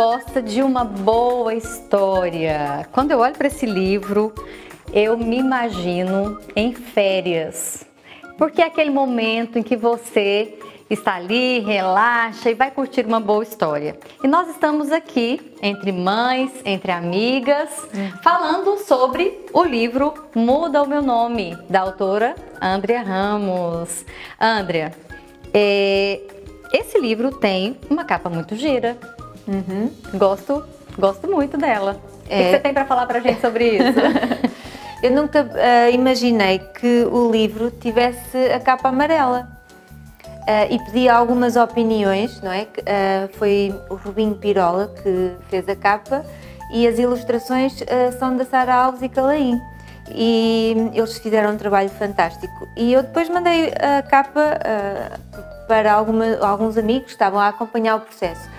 gosta de uma boa história? Quando eu olho para esse livro, eu me imagino em férias, porque é aquele momento em que você está ali, relaxa e vai curtir uma boa história. E nós estamos aqui, entre mães, entre amigas, falando sobre o livro Muda o Meu Nome, da autora Andrea Ramos. Andrea, esse livro tem uma capa muito gira. Gosto muito dela. O que você tem para falar para a gente sobre isso? Eu nunca imaginei que o livro tivesse a capa amarela. E pedi algumas opiniões, não é? Foi o Rubinho Pirola que fez a capa e as ilustrações são da Sara Alves e Calaim. E eles fizeram um trabalho fantástico. E eu depois mandei a capa para alguns amigos que estavam a acompanhar o processo.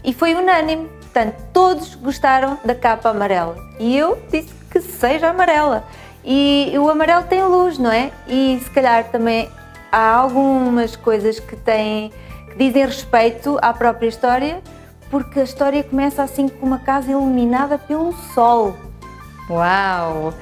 E foi unânime, portanto, todos gostaram da capa amarela. E eu disse que seja amarela. E o amarelo tem luz, não é? E se calhar também há algumas coisas que dizem respeito à própria história, porque a história começa assim com uma casa iluminada pelo sol. Uau!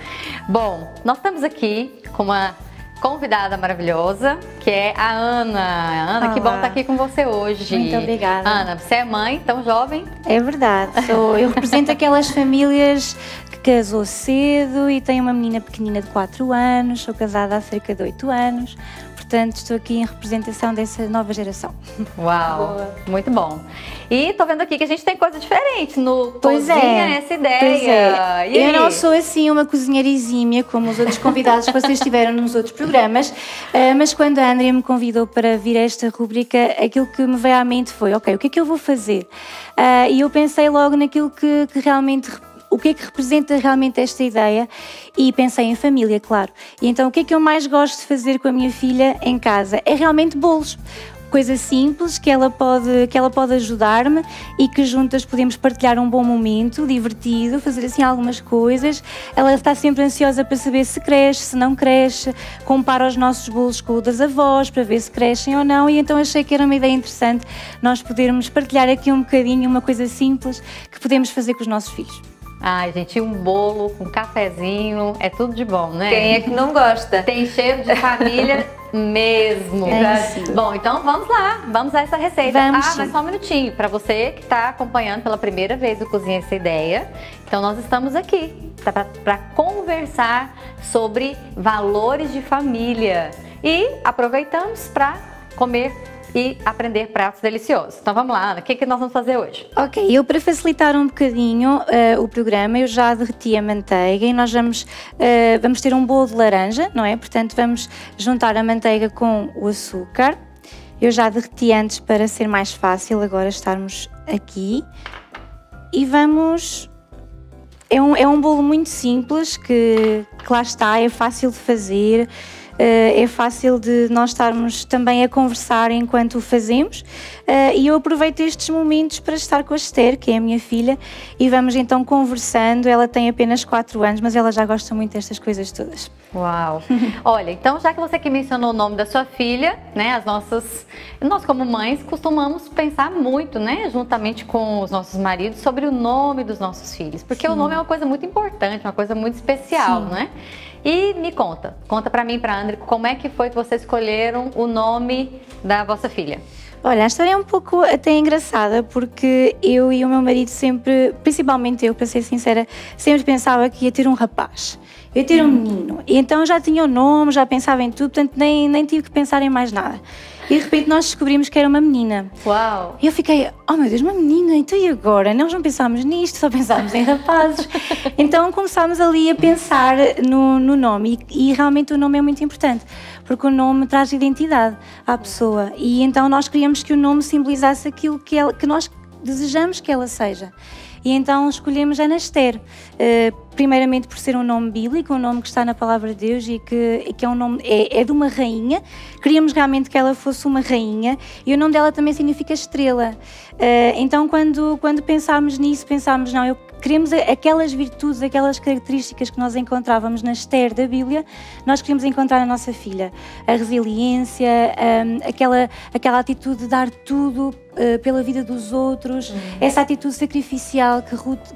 Bom, nós estamos aqui com uma convidada maravilhosa, que é a Ana. Ana, que bom estar aqui com você hoje. Muito obrigada. Ana, você é mãe, tão jovem? É verdade, eu represento aquelas famílias que casou cedo e tem uma menina pequenina de 4 anos, sou casada há cerca de 8 anos. Portanto, estou aqui em representação dessa nova geração. Uau, boa. Muito bom. E tô vendo aqui que a gente tem coisa diferente no Cozinha Essa Ideia. Pois é. Eu não sou assim uma cozinheira exímia como os outros convidados que vocês tiveram nos outros programas, mas quando a Andrea me convidou para vir a esta rubrica, aquilo que me veio à mente foi, ok, o que é que eu vou fazer? E eu pensei logo naquilo que realmente o que é que representa realmente esta ideia e pensei em família, claro. E então o que é que eu mais gosto de fazer com a minha filha em casa? É realmente bolos. Coisa simples que ela pode ajudar-me e que juntas podemos partilhar um bom momento, divertido, fazer assim algumas coisas. Ela está sempre ansiosa para saber se cresce, se não cresce, compara os nossos bolos com o das avós para ver se crescem ou não, e então achei que era uma ideia interessante nós podermos partilhar aqui um bocadinho, uma coisa simples que podemos fazer com os nossos filhos. Ai, gente, um bolo com cafezinho, é tudo de bom, né? Quem é que não gosta? Tem cheiro de família mesmo. Bom, então vamos lá, vamos a essa receita. Mas só um minutinho, para você que está acompanhando pela primeira vez o Cozinha Essa Ideia, então nós estamos aqui para conversar sobre valores de família e aproveitamos para comer e aprender pratos deliciosos. Então vamos lá, Ana, o que nós vamos fazer hoje? Ok, eu para facilitar um bocadinho o programa, eu já derreti a manteiga e nós vamos ter um bolo de laranja, não é? Portanto, vamos juntar a manteiga com o açúcar. Eu já derreti antes para ser mais fácil agora estarmos aqui. E vamos... É um bolo muito simples, que lá está, é fácil de fazer. É fácil de nós estarmos também a conversar enquanto o fazemos e eu aproveito estes momentos para estar com a Esther, que é a minha filha, e vamos então conversando. Ela tem apenas 4 anos, mas ela já gosta muito destas coisas todas. Uau! Olha, então já que você que mencionou o nome da sua filha, né, nós como mães costumamos pensar muito, né, juntamente com os nossos maridos, sobre o nome dos nossos filhos, porque o nome é uma coisa muito importante, uma coisa muito especial, né? E me conta pra mim, pra Andrea, como é que foi que vocês escolheram o nome da vossa filha? Olha, a história é um pouco até engraçada, porque eu e o meu marido sempre, principalmente eu, para ser sincera, sempre pensava que ia ter um rapaz. Eu ia ter um menino, e então já tinha o nome, já pensava em tudo, portanto nem tive que pensar em mais nada. E de repente nós descobrimos que era uma menina. Uau! E eu fiquei, oh meu Deus, uma menina, então e agora? Nós não pensámos nisto, só pensámos em rapazes. Então começámos ali a pensar no nome, e realmente o nome é muito importante, porque o nome traz identidade à pessoa, e então nós queríamos que o nome simbolizasse aquilo que nós desejamos que ela seja. E então escolhemos Ana Esther, primeiramente por ser um nome bíblico, um nome que está na Palavra de Deus e que é um nome, é de uma rainha. Queríamos realmente que ela fosse uma rainha, e o nome dela também significa estrela. Então quando pensámos nisso, pensámos, não, queremos aquelas virtudes, aquelas características que nós encontrávamos na Esther da Bíblia, nós queremos encontrar na nossa filha. A resiliência, aquela atitude de dar tudo pela vida dos outros, essa atitude sacrificial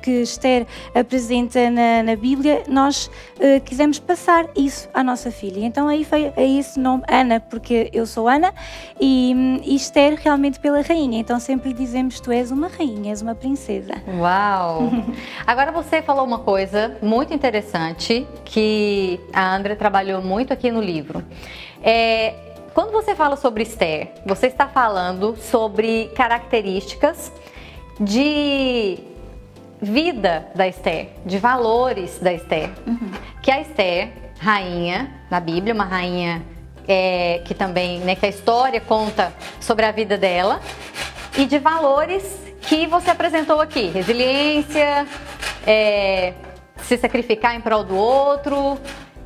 que Esther apresenta na Bíblia, nós quisemos passar isso à nossa filha. Então aí foi esse nome, Ana, porque eu sou Ana, e Esther realmente pela rainha. Então sempre lhe dizemos, tu és uma rainha, és uma princesa. Uau! Agora você falou uma coisa muito interessante que a Andrea trabalhou muito aqui no livro. Quando você fala sobre Esther, você está falando sobre características de vida da Esther, de valores da Esther. Que a Esther, rainha na Bíblia, uma rainha que também, né, que a história conta sobre a vida dela, e de valores que você apresentou aqui, resiliência, se sacrificar em prol do outro.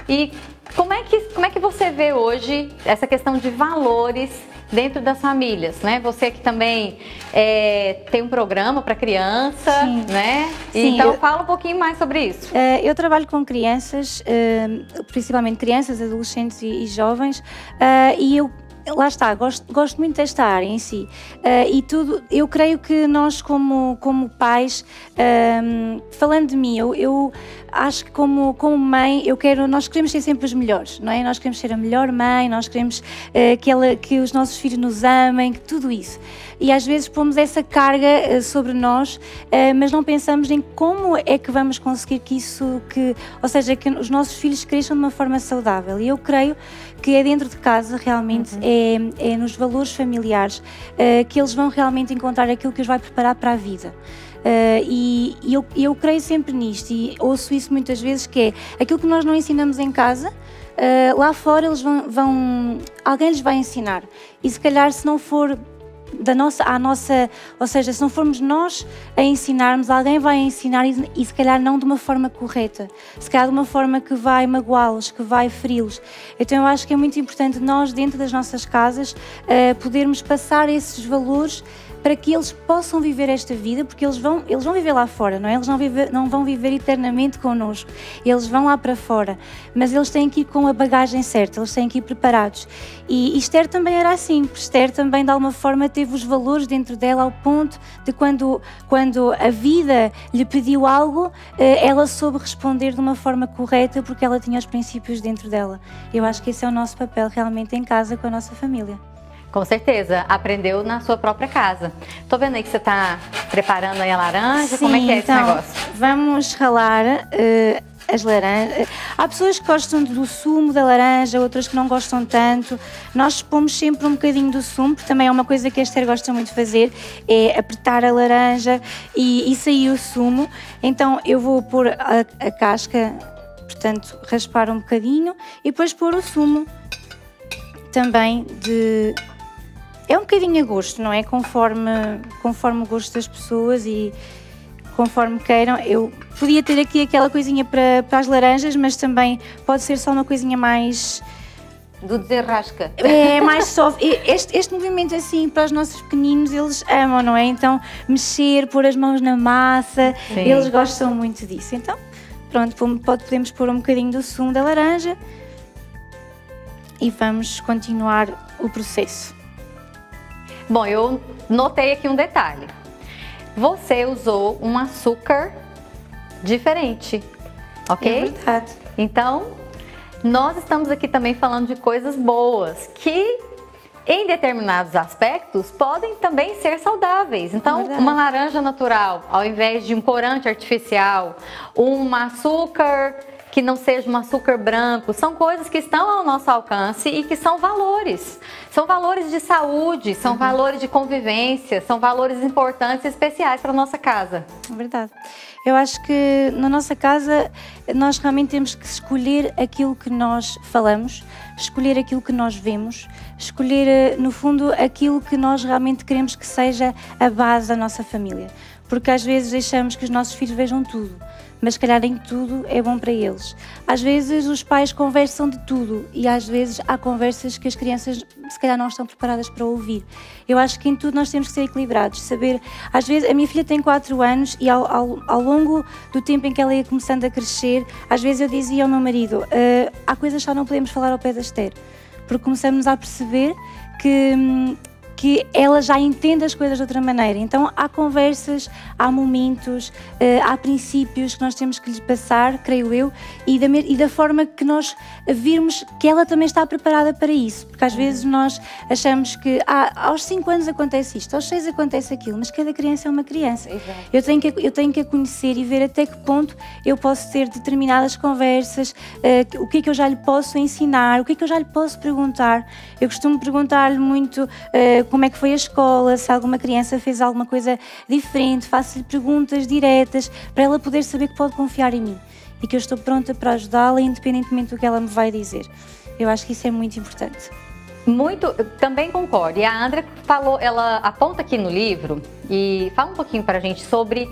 E como é que você vê hoje essa questão de valores dentro das famílias, né? Você que também tem um programa para criança, sim, né? Sim, então fala um pouquinho mais sobre isso. Eu trabalho com crianças, principalmente crianças, adolescentes e jovens, e lá está, gosto muito desta área em si, e tudo, eu creio que nós como pais, falando de mim, eu acho que como mãe, nós queremos ser sempre os melhores, não é? Nós queremos ser a melhor mãe, nós queremos que os nossos filhos nos amem, que tudo isso. E às vezes pomos essa carga sobre nós, mas não pensamos em como é que vamos conseguir que os nossos filhos cresçam de uma forma saudável. E eu creio que é dentro de casa realmente, é nos valores familiares que eles vão realmente encontrar aquilo que os vai preparar para a vida. E eu creio sempre nisto e ouço isso muitas vezes, que é aquilo que nós não ensinamos em casa, lá fora alguém lhes vai ensinar. E se calhar, se não for ou seja, se não formos nós a ensinarmos, alguém vai ensinar e se calhar não de uma forma correta, se calhar de uma forma que vai magoá-los, que vai feri-los. Então eu acho que é muito importante nós, dentro das nossas casas, podermos passar esses valores para que eles possam viver esta vida, porque eles vão viver lá fora, não é? Eles não vão viver eternamente connosco, eles vão lá para fora, mas eles têm que ir com a bagagem certa, eles têm que ir preparados. E Esther também era assim, porque Esther também de alguma forma teve os valores dentro dela ao ponto de quando a vida lhe pediu algo, ela soube responder de uma forma correta, porque ela tinha os princípios dentro dela. Eu acho que esse é o nosso papel realmente em casa com a nossa família. Com certeza, aprendeu na sua própria casa. Tô vendo aí que você tá preparando aí a laranja. Sim, como é que é esse negócio? Vamos ralar as laranjas. Há pessoas que gostam do sumo da laranja, outras que não gostam tanto. Nós pomos sempre um bocadinho do sumo, porque também é uma coisa que a Esther gosta muito de fazer, é apertar a laranja e sair o sumo. Então eu vou pôr a casca, portanto raspar um bocadinho e depois pôr o sumo também é um bocadinho a gosto, não é? Conforme o gosto das pessoas e conforme queiram. Eu podia ter aqui aquela coisinha para as laranjas, mas também pode ser só uma coisinha mais... do desenrasca. É mais soft. Este movimento assim, para os nossos pequeninos, eles amam, não é? Então, mexer, pôr as mãos na massa, sim, eles gostam muito disso. Então, pronto, podemos pôr um bocadinho do sumo da laranja e vamos continuar o processo. Bom, eu notei aqui um detalhe. Você usou um açúcar diferente, ok? É verdade. Então, nós estamos aqui também falando de coisas boas, que em determinados aspectos podem também ser saudáveis. Então, uma laranja natural, ao invés de um corante artificial, um açúcar que não seja um açúcar branco, são coisas que estão ao nosso alcance e que são valores. São valores de saúde, são valores de convivência, são valores importantes e especiais para a nossa casa. É verdade. Eu acho que na nossa casa nós realmente temos que escolher aquilo que nós falamos, escolher aquilo que nós vemos, escolher, no fundo, aquilo que nós realmente queremos que seja a base da nossa família. porque às vezes deixamos que os nossos filhos vejam tudo, mas se calhar nem tudo é bom para eles. Às vezes os pais conversam de tudo e às vezes há conversas que as crianças se calhar não estão preparadas para ouvir. Eu acho que em tudo nós temos que ser equilibrados, saber, às vezes a minha filha tem 4 anos e ao longo do tempo em que ela ia começando a crescer, às vezes eu dizia ao meu marido, há coisas que só não podemos falar ao pé da Esther, porque começamos a perceber que ela já entende as coisas de outra maneira. Então há conversas, há momentos, há princípios que nós temos que lhe passar, creio eu, e da forma que nós virmos que ela também está preparada para isso, porque às vezes nós achamos que aos 5 anos acontece isto, aos 6 acontece aquilo, mas cada criança é uma criança. Eu tenho que a conhecer e ver até que ponto eu posso ter determinadas conversas, o que é que eu já lhe posso ensinar, o que é que eu já lhe posso perguntar. Eu costumo perguntar-lhe muito como é que foi a escola, se alguma criança fez alguma coisa diferente, faço-lhe perguntas diretas para ela poder saber que pode confiar em mim e que eu estou pronta para ajudá-la independentemente do que ela me vai dizer. Eu acho que isso é muito importante. Também concordo. E a Andrea falou, ela aponta aqui no livro e fala um pouquinho para a gente sobre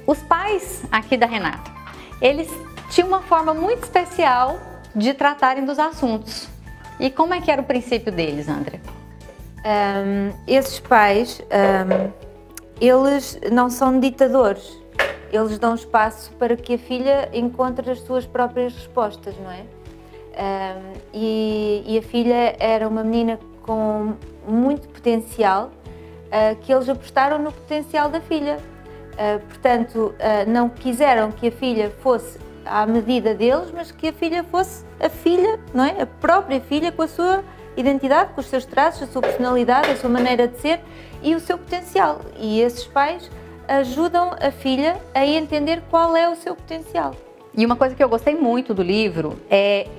os pais aqui da Renata. Eles tinham uma forma muito especial de tratarem dos assuntos. E como é que era o princípio deles, Andrea? Esses pais, eles não são ditadores, eles dão espaço para que a filha encontre as suas próprias respostas, não é? E a filha era uma menina com muito potencial, que eles apostaram no potencial da filha. Portanto, não quiseram que a filha fosse à medida deles, mas que a filha fosse a filha, não é? A própria filha com a sua identidade, com os seus traços, a sua personalidade, a sua maneira de ser e o seu potencial. E esses pais ajudam a filha a entender qual é o seu potencial. E uma coisa que eu gostei muito do livro,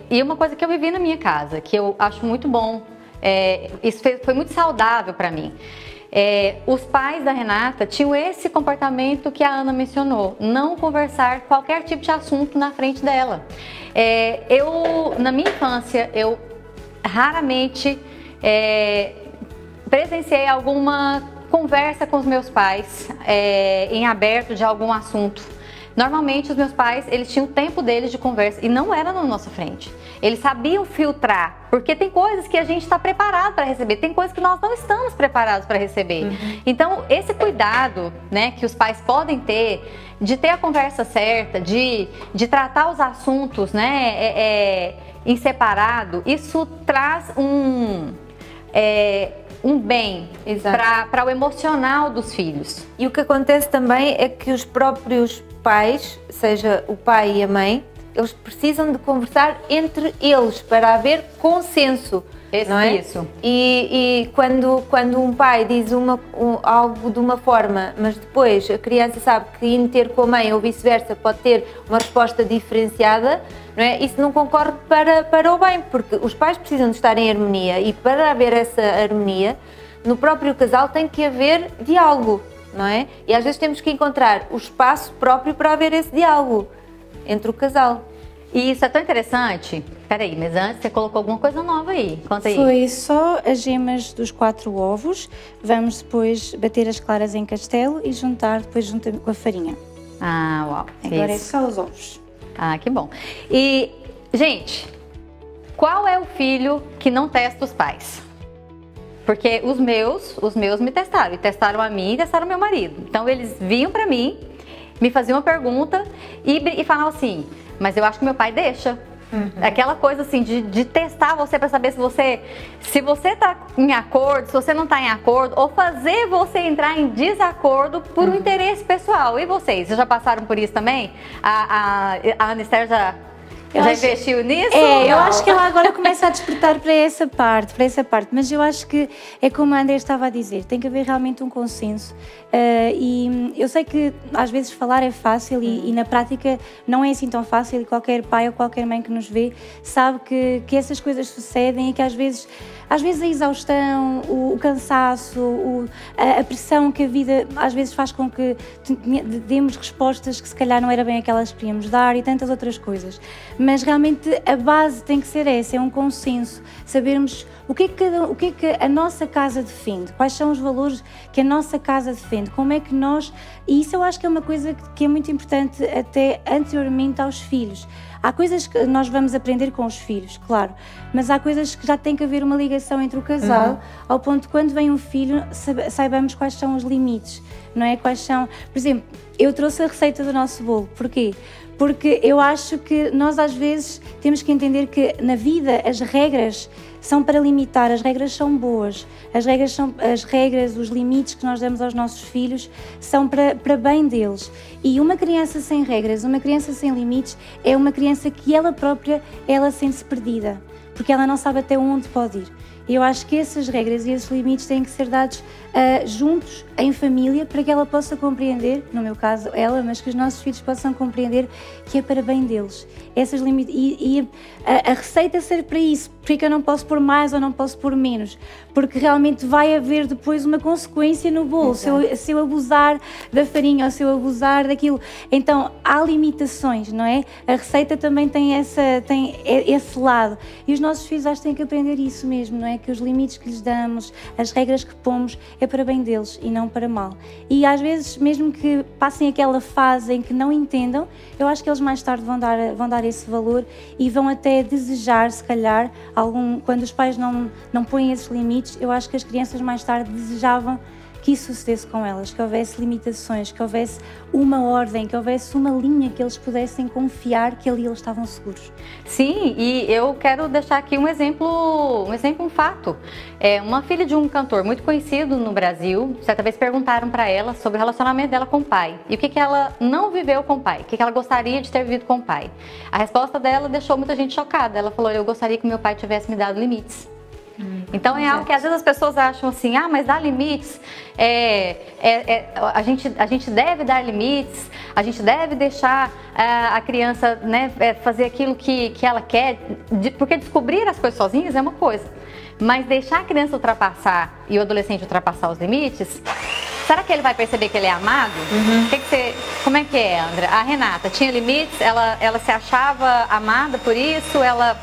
e uma coisa que eu vivi na minha casa, que eu acho muito bom, isso foi muito saudável para mim. Os pais da Renata tinham esse comportamento que a Ana mencionou, não conversar qualquer tipo de assunto na frente dela. Na minha infância, eu raramente presenciei alguma conversa com os meus pais em aberto de algum assunto. Normalmente os meus pais, eles tinham o tempo deles de conversa e não era na nossa frente. Eles sabiam filtrar, porque tem coisas que a gente está preparado para receber, tem coisas que nós não estamos preparados para receber. Então esse cuidado, né, que os pais podem ter de ter a conversa certa, de tratar os assuntos, né, em separado, isso traz um bem para o emocional dos filhos. E o que acontece também é que os próprios pais, seja o pai e a mãe, eles precisam de conversar entre eles para haver consenso. Não é? Isso. E quando um pai diz algo de uma forma, mas depois a criança sabe que indo ter com a mãe ou vice-versa pode ter uma resposta diferenciada, não é? Isso não concorre para o bem, porque os pais precisam de estar em harmonia e para haver essa harmonia, no próprio casal tem que haver diálogo, não é? E às vezes temos que encontrar o espaço próprio para haver esse diálogo entre o casal. E isso é tão interessante. Peraí, mas antes você colocou alguma coisa nova aí. Conta aí. Foi só as gemas dos 4 ovos. Vamos depois bater as claras em castelo e juntar depois junto com a farinha. Ah, uau. Agora é só os ovos. Ah, que bom. E, gente, qual é o filho que não testa os pais? Porque os meus me testaram. E testaram a mim e testaram meu marido. Então eles vinham pra mim, me faziam uma pergunta e falavam assim, mas eu acho que meu pai deixa. Aquela coisa assim de testar você para saber se você tá em acordo, se você não tá em acordo, ou fazer você entrar em desacordo por um interesse pessoal. E vocês já passaram por isso também? A Ana Esther já investiu nisso? Eu acho que ela agora começa a despertar para essa parte, mas eu acho que é como a Andrea estava a dizer, tem que haver realmente um consenso. E eu sei que às vezes falar é fácil e na prática não é assim tão fácil, e qualquer pai ou qualquer mãe que nos vê sabe que essas coisas sucedem e que às vezes a exaustão, o cansaço, a pressão que a vida às vezes faz com que demos respostas que se calhar não era bem aquelas que queríamos dar e tantas outras coisas. Mas realmente a base tem que ser essa, é um consenso, sabermos o que é que a nossa casa defende, quais são os valores que a nossa casa defende. aprende, como é que nós... E isso eu acho que é uma coisa que é muito importante até anteriormente aos filhos. Há coisas que nós vamos aprender com os filhos, claro, mas há coisas que já tem que haver uma ligação entre o casal, ao ponto de quando vem um filho, saibamos quais são os limites, não é? Quais são... Por exemplo, eu trouxe a receita do nosso bolo, porquê? Porque eu acho que nós às vezes temos que entender que na vida as regras são para limitar, as regras são boas, as regras, os limites que nós damos aos nossos filhos são para bem deles. E uma criança sem regras, uma criança sem limites é uma criança que ela própria, ela sente-se perdida, porque ela não sabe até onde pode ir. E eu acho que essas regras e esses limites têm que ser dados juntos, em família, para que ela possa compreender, no meu caso ela, mas que os nossos filhos possam compreender que é para bem deles. Essas limites, a receita serve para isso, porque eu não posso pôr mais ou não posso pôr menos, porque realmente vai haver depois uma consequência no bolo, se eu abusar da farinha ou se eu abusar daquilo. Então há limitações, não é? A receita também tem esse lado, e os nossos filhos acho que têm que aprender isso mesmo, não é? Que os limites que lhes damos, as regras que pomos, é para bem deles e não para mal. E às vezes, mesmo que passem aquela fase em que não entendam, eu acho que eles mais tarde vão dar esse valor e vão até desejar, se calhar, quando os pais não põem esses limites, eu acho que as crianças mais tarde desejavam que isso sucedesse com elas, que houvesse limitações, que houvesse uma ordem, que houvesse uma linha que eles pudessem confiar que ali eles estavam seguros. Sim, e eu quero deixar aqui um exemplo, um fato. Uma filha de um cantor muito conhecido no Brasil, certa vez perguntaram para ela sobre o relacionamento dela com o pai e o que ela não viveu com o pai, o que ela gostaria de ter vivido com o pai. A resposta dela deixou muita gente chocada. Ela falou: eu gostaria que meu pai tivesse me dado limites. Então é algo que às vezes as pessoas acham assim, mas dar limites, a gente deve dar limites, a gente deve deixar a criança, né, fazer aquilo que ela quer, porque descobrir as coisas sozinhas é uma coisa, mas deixar a criança ultrapassar e o adolescente ultrapassar os limites, será que ele vai perceber que ele é amado? Como é que é, André? A Renata tinha limites, ela se achava amada por isso, ela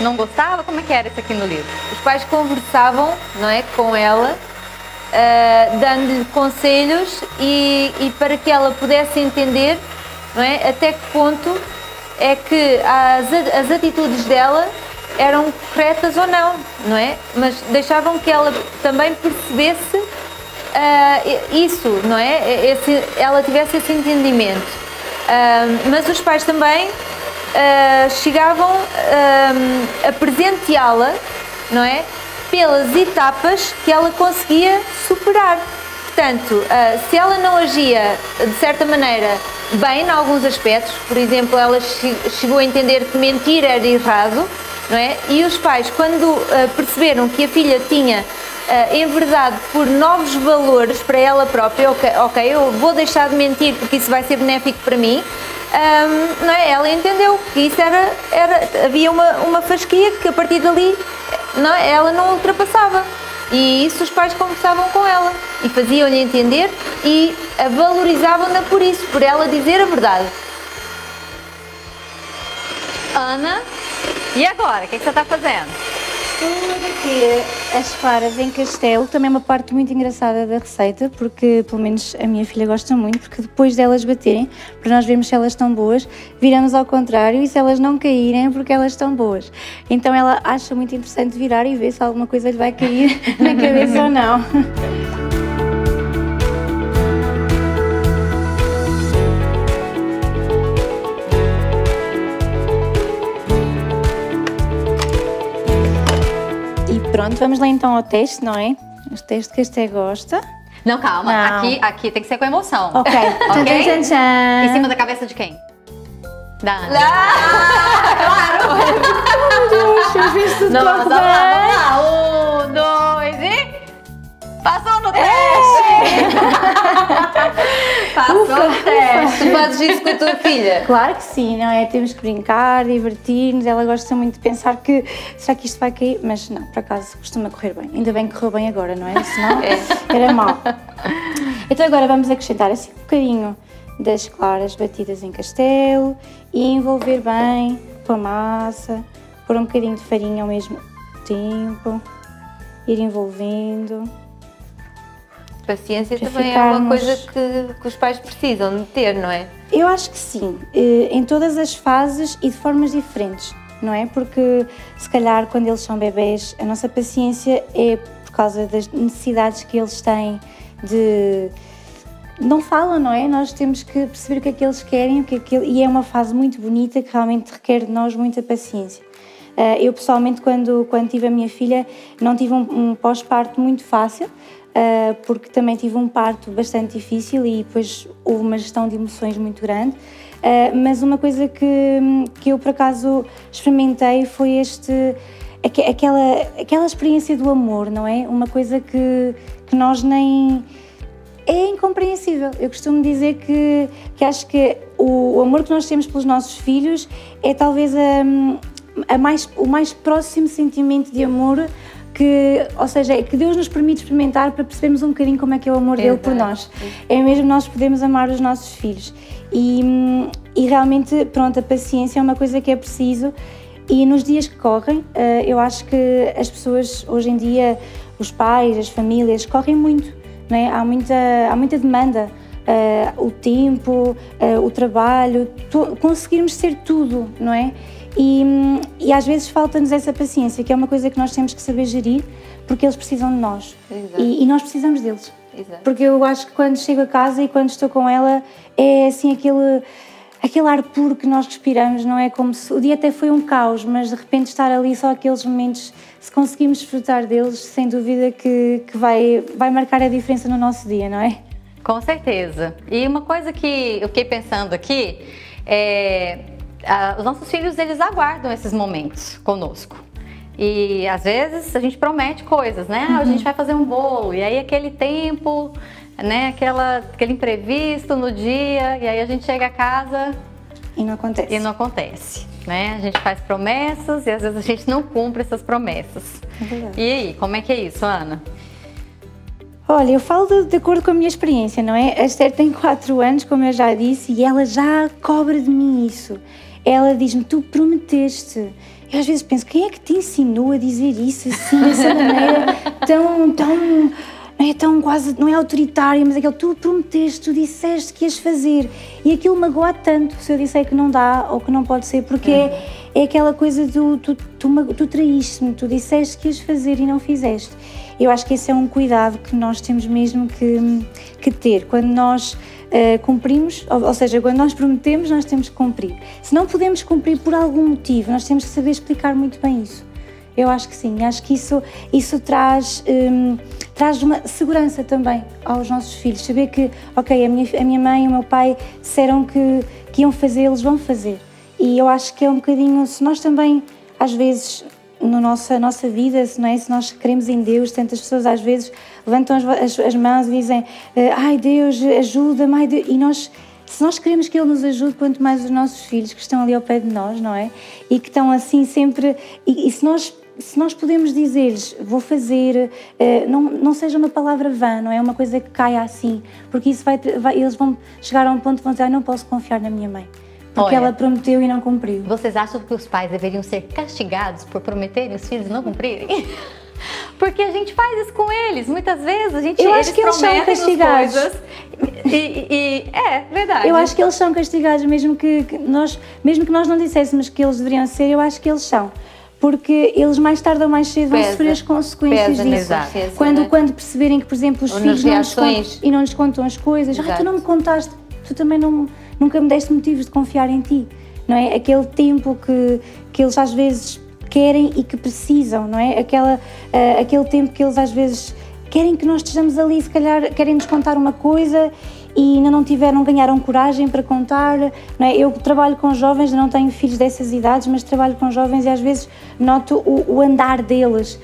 não gostava? Como é que era isso aqui no livro? Os pais conversavam, não é, com ela, dando-lhe conselhos e para que ela pudesse entender, não é, até que ponto é que as atitudes dela eram corretas ou não é? Mas deixavam que ela também percebesse isso, não é? Ela tivesse esse entendimento. Mas os pais também chegavam a presenteá-la, não é? Pelas etapas que ela conseguia superar. Portanto, se ela não agia de certa maneira bem em alguns aspectos, por exemplo, ela chegou a entender que mentir era errado, não é? E os pais, quando perceberam que a filha tinha enverdado por novos valores para ela própria, ok, eu vou deixar de mentir porque isso vai ser benéfico para mim, não é? Ela entendeu que isso havia uma fasquia que a partir dali ela não ultrapassava. E isso os pais conversavam com ela e faziam-lhe entender e valorizavam-na por isso, por ela dizer a verdade. Ana, e agora? O que você está fazendo? Estou a bater as claras em castelo, também é uma parte muito engraçada da receita, porque pelo menos a minha filha gosta muito, porque depois delas baterem, para nós vermos se elas estão boas, viramos ao contrário e se elas não caírem, porque elas estão boas. Então ela acha muito interessante virar e ver se alguma coisa lhe vai cair na cabeça ou não. Pronto, vamos lá então ao teste, não é? O teste que este gosta. Não, calma. Não. Aqui tem que ser com emoção. Ok. Okay? Tchan, tchan, tchan. Em cima da cabeça de quem? Da Ana. Claro! Deixa eu ver se tudo vamos lá. 1, 2 e... Passou no teste! Passou no teste! Tu fazes isso com a tua filha? Claro que sim, não é? Temos que brincar, divertir-nos. Ela gosta muito de pensar que será que isto vai cair? Mas não, por acaso costuma correr bem. Ainda bem que correu bem agora, não é? Senão era mau. Então agora vamos acrescentar assim um bocadinho das claras batidas em castelo e envolver bem com a massa, pôr um bocadinho de farinha ao mesmo tempo, ir envolvendo. paciência também é uma coisa que os pais precisam de ter, não é? Eu acho que sim, em todas as fases e de formas diferentes, não é? Porque se calhar quando eles são bebés a nossa paciência é por causa das necessidades que eles têm de... Não falam, não é? Nós temos que perceber o que é que eles querem, e é uma fase muito bonita que realmente requer de nós muita paciência. Eu pessoalmente quando tive a minha filha não tive um pós-parto muito fácil, porque também tive um parto bastante difícil e depois houve uma gestão de emoções muito grande, mas uma coisa que eu por acaso experimentei foi aquela experiência do amor, não é? Uma coisa que nós nem... É incompreensível. Eu costumo dizer que acho que o amor que nós temos pelos nossos filhos é talvez o mais próximo sentimento de amor ou seja, é que Deus nos permite experimentar para percebermos um bocadinho como é que é o amor dele por nós. É mesmo nós podemos amar os nossos filhos. E realmente, pronto, a paciência é uma coisa que é preciso. E nos dias que correm, eu acho que as pessoas, hoje em dia, os pais, as famílias, correm muito, não é? Há muita demanda. O tempo, o trabalho, conseguirmos ser tudo, não é? E às vezes falta-nos essa paciência, que é uma coisa que nós temos que saber gerir, porque eles precisam de nós. E nós precisamos deles. Exato. Porque eu acho que quando chego a casa e quando estou com ela, é assim aquele ar puro que nós respiramos, não é? Como se o dia até foi um caos, mas de repente estar ali só aqueles momentos, se conseguimos desfrutar deles, sem dúvida que vai marcar a diferença no nosso dia, não é? Com certeza. E uma coisa que eu fiquei pensando aqui os nossos filhos, eles aguardam esses momentos conosco. E às vezes a gente promete coisas, né? A gente vai fazer um bolo, e aí aquele tempo, né? Aquele imprevisto no dia, e aí a gente chega a casa e não acontece. E não acontece, né? A gente faz promessas e às vezes a gente não cumpre essas promessas. É verdade. E aí, como é que é isso, Ana? Olha, eu falo de acordo com a minha experiência, não é? A Esther tem 4 anos, como eu já disse, e ela já cobra de mim isso. Ela diz-me, tu prometeste. Eu às vezes penso, quem é que te ensinou a dizer isso assim, dessa maneira tão quase, não é autoritária, mas aquele, tu prometeste, tu disseste que ias fazer. E aquilo magoa tanto se eu disser que não dá ou que não pode ser, porque é aquela coisa do tu traíste-me, tu disseste que ias fazer e não fizeste. Eu acho que esse é um cuidado que nós temos mesmo que ter. Quando nós cumprimos, ou seja, quando nós prometemos, nós temos que cumprir. Se não podemos cumprir por algum motivo, nós temos que saber explicar muito bem isso. Eu acho que sim, acho que isso traz uma segurança também aos nossos filhos. Saber que, ok, a minha mãe e o meu pai disseram que iam fazer, eles vão fazer. E eu acho que é um bocadinho, se nós também, às vezes, na nossa vida, se nós queremos em Deus, tantas pessoas às vezes levantam as mãos e dizem ai Deus, ajuda-me, ai Deus, e se nós queremos que Ele nos ajude, quanto mais os nossos filhos que estão ali ao pé de nós, não é? E que estão assim sempre, e se nós podemos dizer-lhes, vou fazer, não seja uma palavra vã, não é uma coisa que caia assim, porque isso eles vão chegar a um ponto que vão dizer, não posso confiar na minha mãe. Porque ela prometeu e não cumpriu. Vocês acham que os pais deveriam ser castigados por prometerem os filhos não cumprirem? Porque a gente faz isso com eles. Muitas vezes eu acho que eles são castigados. Coisas é verdade. Eu acho que eles são castigados, mesmo que nós não disséssemos que eles deveriam ser, eu acho que eles são. Porque eles mais tarde ou mais cedo vão sofrer as consequências disso. Quando perceberem que, por exemplo, os filhos não lhes contam as coisas, tu não me contaste, tu também nunca me deste motivos de confiar em ti, não é? Aquele tempo que eles às vezes querem e que precisam, não é? Aquele tempo que eles às vezes querem que nós estejamos ali, se calhar querem nos contar uma coisa e ainda não ganharam coragem para contar, não é? Eu trabalho com jovens, não tenho filhos dessas idades, mas trabalho com jovens e às vezes noto o andar deles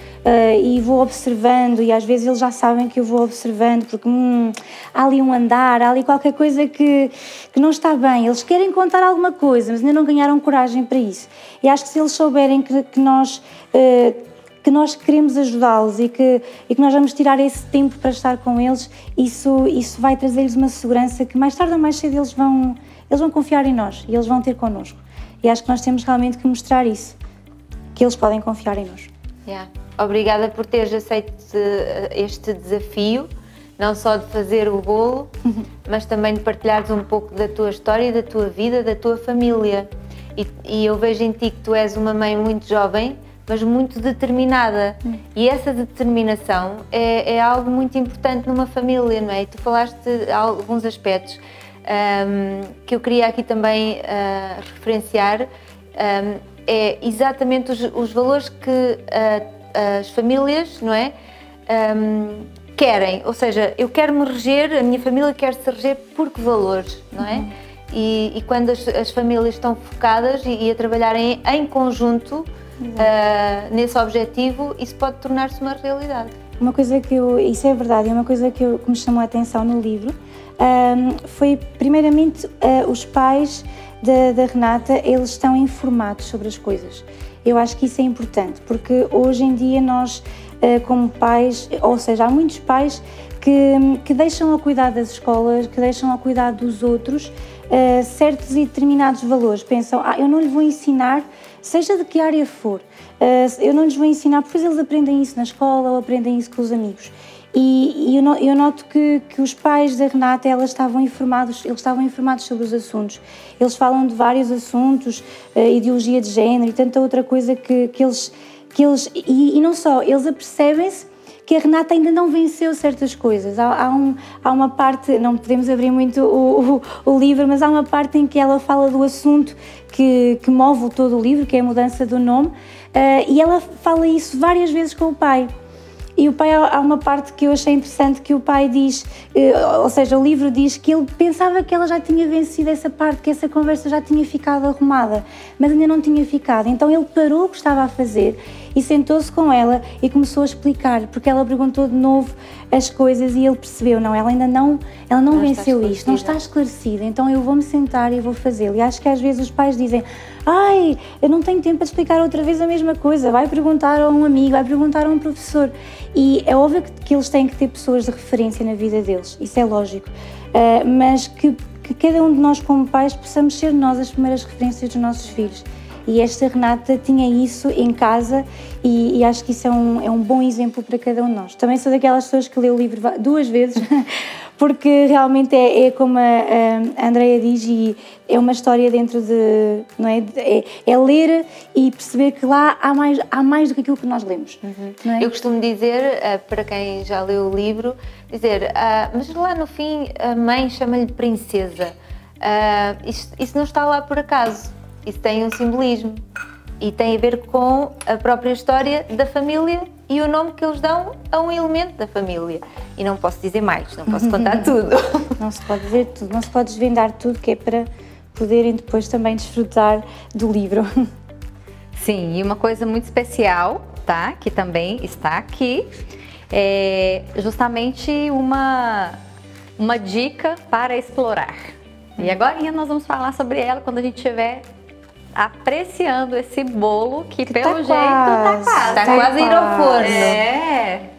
e vou observando, e às vezes eles já sabem que eu vou observando, porque há ali um andar, há ali qualquer coisa que não está bem. Eles querem contar alguma coisa, mas ainda não ganharam coragem para isso. E acho que se eles souberem que nós queremos ajudá-los e que nós vamos tirar esse tempo para estar com eles, isso vai trazer-lhes uma segurança que mais tarde ou mais cedo eles vão confiar em nós e eles vão ter connosco. E acho que nós temos realmente que mostrar isso, que eles podem confiar em nós. Obrigada por teres aceito este desafio não só de fazer o bolo, mas também de partilhares um pouco da tua história, da tua vida, da tua família. E eu vejo em ti que tu és uma mãe muito jovem, mas muito determinada. E essa determinação é algo muito importante numa família, não é? E tu falaste de alguns aspectos que eu queria aqui também referenciar, é exatamente os valores que as famílias, não é? Querem, ou seja, eu quero me reger, a minha família quer se reger por que valores, não é? E quando as famílias estão focadas e a trabalharem em conjunto nesse objetivo, isso pode tornar-se uma realidade. Uma coisa isso é verdade, é uma coisa que me chamou a atenção no livro, foi primeiramente os pais da Renata, eles estão informados sobre as coisas. Eu acho que isso é importante, porque hoje em dia nós, como pais, ou seja, há muitos pais que deixam a cuidar das escolas, que deixam a cuidar dos outros certos e determinados valores. Pensam, eu não lhe vou ensinar, seja de que área for, eu não lhes vou ensinar, porque eles aprendem isso na escola ou aprendem isso com os amigos. E eu noto que os pais da Renata, eles estavam informados sobre os assuntos. Eles falam de vários assuntos, ideologia de género e tanta outra coisa que eles e não só, eles apercebem-se que a Renata ainda não venceu certas coisas. Há uma parte, não podemos abrir muito o livro, mas há uma parte em que ela fala do assunto que move todo o livro, que é a mudança do nome, e ela fala isso várias vezes com o pai. E o pai, há uma parte que eu achei interessante, que o pai diz, ou seja, o livro diz que ele pensava que ela já tinha vencido essa parte, que essa conversa já tinha ficado arrumada, mas ainda não tinha ficado. Então ele parou o que estava a fazer e sentou-se com ela e começou a explicar, porque ela perguntou de novo as coisas e ele percebeu, ela não venceu isto, não está esclarecida, então eu vou-me sentar e vou fazê-lo. E acho que às vezes os pais dizem, eu não tenho tempo para explicar outra vez a mesma coisa, vai perguntar a um amigo, vai perguntar a um professor. E é óbvio que eles têm que ter pessoas de referência na vida deles, isso é lógico, mas que cada um de nós como pais possamos ser nós as primeiras referências dos nossos filhos. E esta Renata tinha isso em casa e acho que isso é um bom exemplo para cada um de nós. Também sou daquelas pessoas que lê o livro 2 vezes, porque realmente é como a Andreia diz, e é uma história dentro de... Não é? É ler e perceber que lá há mais do que aquilo que nós lemos. Não é? Eu costumo dizer, para quem já leu o livro, mas lá no fim a mãe chama-lhe princesa. Isso não está lá por acaso. Isso tem um simbolismo e tem a ver com a própria história da família e o nome que eles dão a um elemento da família. E não posso dizer mais, não posso contar tudo. Não se pode dizer tudo, não se pode desvendar tudo, que é para poderem depois também desfrutar do livro. Sim, e uma coisa muito especial, tá? Que também está aqui, é justamente uma dica para explorar. E agora nós vamos falar sobre ela quando a gente estiver apreciando esse bolo que pelo jeito tá quase. Está quase a ir ao forno.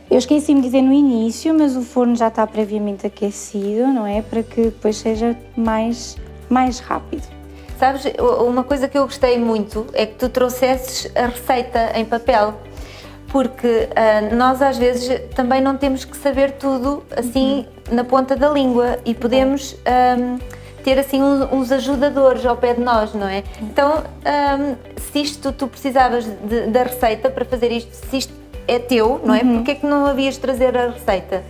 Eu esqueci-me de dizer no início, mas o forno já está previamente aquecido, não é? Para que depois seja mais rápido. Sabes, uma coisa que eu gostei muito é que tu trouxesses a receita em papel, porque nós às vezes também não temos que saber tudo assim na ponta da língua e podemos ter assim uns ajudadores ao pé de nós, não é? Então, se isto tu precisavas da receita para fazer isto, se isto é teu, não é? Porque é que não havias de trazer a receita?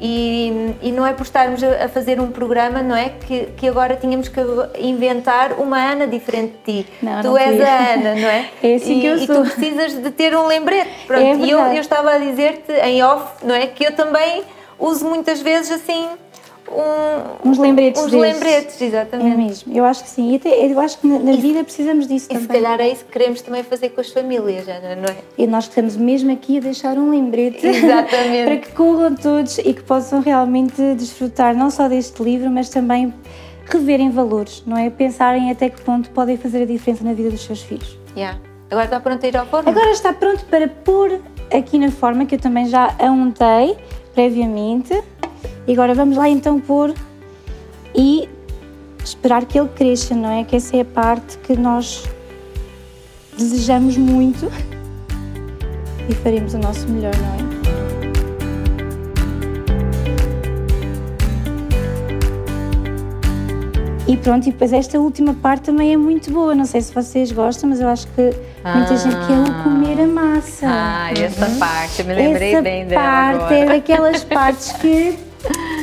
E não é por estarmos a fazer um programa, não é? Que agora tínhamos que inventar uma Ana diferente de ti. Tu és a Ana, não é? É assim que eu sou. E tu precisas de ter um lembrete. Pronto. E eu estava a dizer-te em off, não é? Que eu também uso muitas vezes assim uns lembretes. Uns lembretes, exatamente. É mesmo, eu acho que sim. Eu acho que na vida precisamos disso também. E se calhar é isso que queremos também fazer com as famílias, Ana, não é? E nós estamos mesmo aqui a deixar um lembrete para que corram todos e que possam realmente desfrutar não só deste livro, mas também reverem valores, não é? Pensarem até que ponto podem fazer a diferença na vida dos seus filhos. Agora está pronto a ir ao forno? Agora está pronto para pôr aqui na forma, que eu também já a untei previamente. E agora vamos lá então pôr e esperar que ele cresça, não é? Que essa é a parte que nós desejamos muito e faremos o nosso melhor, não é? E pronto, e depois esta última parte também é muito boa, não sei se vocês gostam, mas eu acho que muita gente quer o comer a massa. Essa parte, eu me lembrei essa bem dela parte agora. é daquelas partes que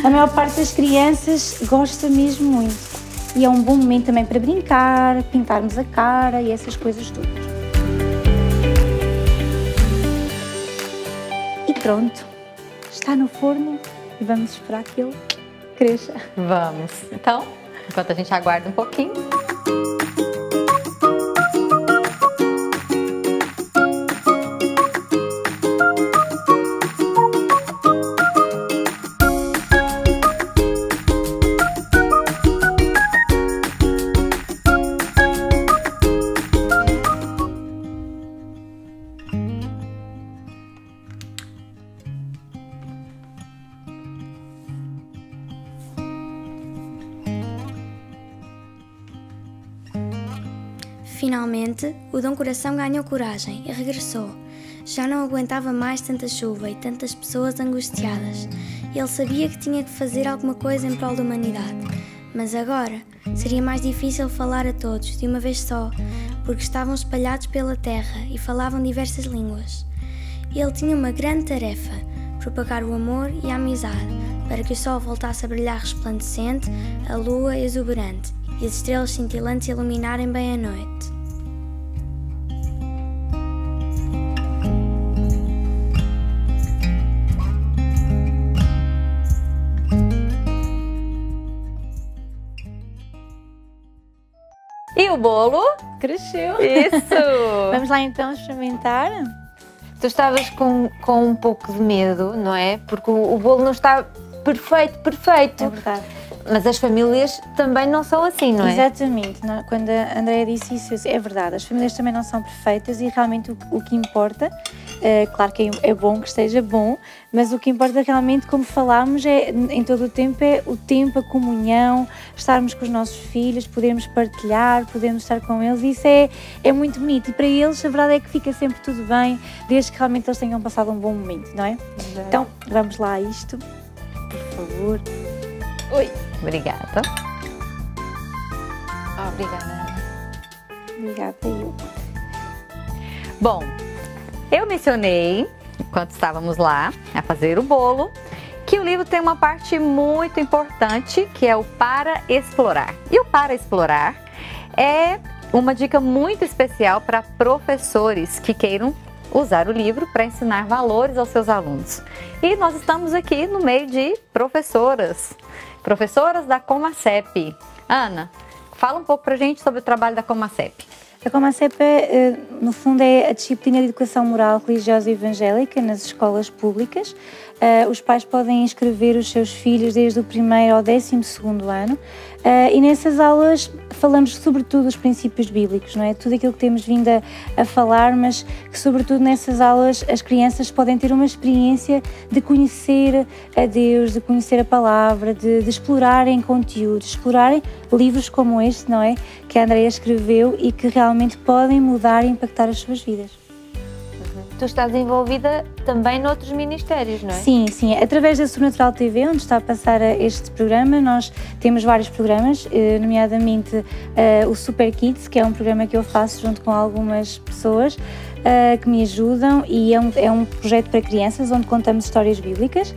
a maior parte das crianças gosta mesmo muito. E é um bom momento também para brincar, pintarmos a cara e essas coisas todas. E pronto, está no forno e vamos esperar que ele cresça. Vamos. Então, enquanto a gente aguarda um pouquinho. Finalmente, o Dom Coração ganhou coragem e regressou. Já não aguentava mais tanta chuva e tantas pessoas angustiadas. Ele sabia que tinha que fazer alguma coisa em prol da humanidade. Mas agora, seria mais difícil falar a todos de uma vez só, porque estavam espalhados pela terra e falavam diversas línguas. Ele tinha uma grande tarefa: propagar o amor e a amizade, para que o sol voltasse a brilhar resplandecente, a lua exuberante e as estrelas cintilantes iluminarem bem a noite. E o bolo? Cresceu! Isso! Vamos lá então experimentar? Tu estavas com um pouco de medo, não é? Porque o bolo não está perfeito. É verdade. Mas as famílias também não são assim, não é? Exatamente. Quando a Andreia disse isso, é verdade. As famílias também não são perfeitas e realmente o que importa, claro que é bom que esteja bom, mas o que importa realmente, como falámos, em todo o tempo, é o tempo, a comunhão, estarmos com os nossos filhos, podermos partilhar, podermos estar com eles. Isso é muito bonito e para eles a verdade é que fica sempre tudo bem, desde que realmente eles tenham passado um bom momento, não é? Exato. Então, vamos lá a isto, por favor. Oi! Obrigada. Obrigada. Obrigada, eu. Bom, eu mencionei, enquanto estávamos lá a fazer o bolo, que o livro tem uma parte muito importante, que é o para explorar. E o para explorar é uma dica muito especial para professores que queiram usar o livro para ensinar valores aos seus alunos. E nós estamos aqui no meio de professoras da Comacep. Ana, fala um pouco pra gente sobre o trabalho da Comacep. A Comacep, no fundo, é a disciplina de educação moral, religiosa e evangélica nas escolas públicas. Os pais podem inscrever os seus filhos desde o 1º ao 12º ano e nessas aulas falamos sobretudo dos princípios bíblicos, não é? Tudo aquilo que temos vindo a falar, mas que sobretudo nessas aulas as crianças podem ter uma experiência de conhecer a Deus, de conhecer a palavra, de explorarem conteúdos, explorarem livros como este, não é? Que a Andreia escreveu e que realmente podem mudar e impactar as suas vidas. Tu estás envolvida também noutros ministérios, não é? Sim, sim. Através da Sobrenatural TV, onde está a passar este programa, nós temos vários programas, nomeadamente o Super Kids, que é um programa que eu faço junto com algumas pessoas que me ajudam e é um projeto para crianças onde contamos histórias bíblicas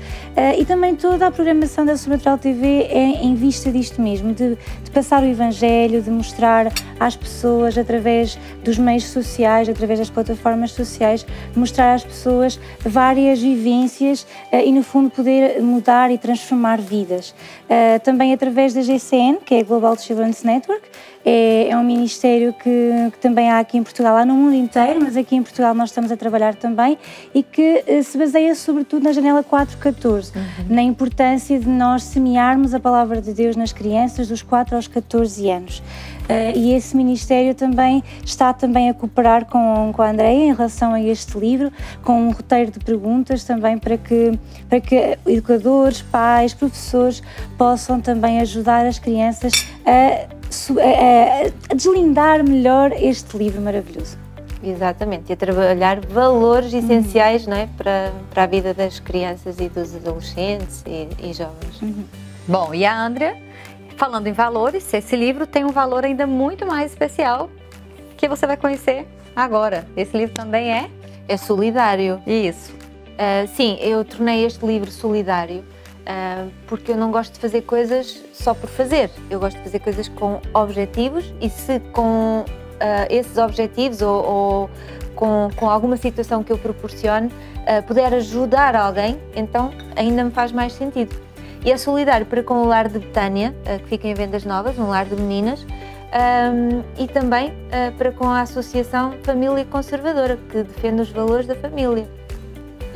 e também toda a programação da Sobrenatural TV é em vista disto mesmo, de passar o Evangelho, de mostrar às pessoas através dos meios sociais, através das plataformas sociais, mostrar às pessoas várias vivências e no fundo poder mudar e transformar vidas. Também através da GCN, que é a Global Children's Network, é um ministério que também há aqui em Portugal, há no mundo inteiro, mas aqui em Portugal nós estamos a trabalhar também e que se baseia sobretudo na janela 4-14, na importância de nós semearmos a palavra de Deus nas crianças dos 4 aos 14 anos. E esse ministério também está também a cooperar com a Andreia em relação a este livro, com um roteiro de perguntas também para que educadores, pais, professores possam também ajudar as crianças a deslindar melhor este livro maravilhoso. Exatamente, e a trabalhar valores essenciais, não é? para a vida das crianças e dos adolescentes e jovens. Bom, e a Andrea falando em valores, esse livro tem um valor ainda muito mais especial que você vai conhecer agora. Esse livro também é solidário. Isso. Sim, eu tornei este livro solidário porque eu não gosto de fazer coisas só por fazer. Eu gosto de fazer coisas com objetivos e se com esses objetivos ou com alguma situação que eu proporcione puder ajudar alguém, então ainda me faz mais sentido. E é solidário para com o Lar de Betânia, que fica em Vendas Novas, um lar de meninas, e também para com a Associação Família Conservadora, que defende os valores da família.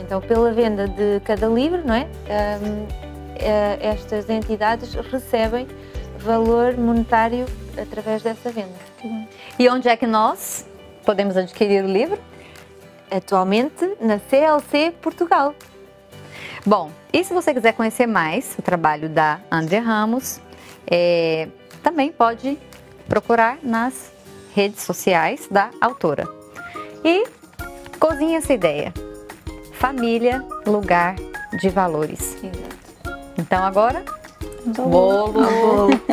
Então, pela venda de cada livro, não é? Estas entidades recebem valor monetário através dessa venda. E onde é que nós podemos adquirir o livro? Atualmente na CLC Portugal. Bom, e se você quiser conhecer mais o trabalho da Andrea Ramos, também pode procurar nas redes sociais da autora. E cozinhe essa ideia. Família, lugar de valores. Então agora, bolo.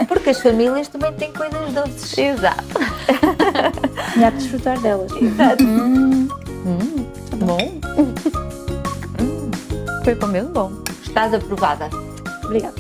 Porque as famílias também têm coisas doces. Exato. E há de desfrutar delas. Exato. Bom. Foi mesmo bom. Estás aprovada. Obrigada.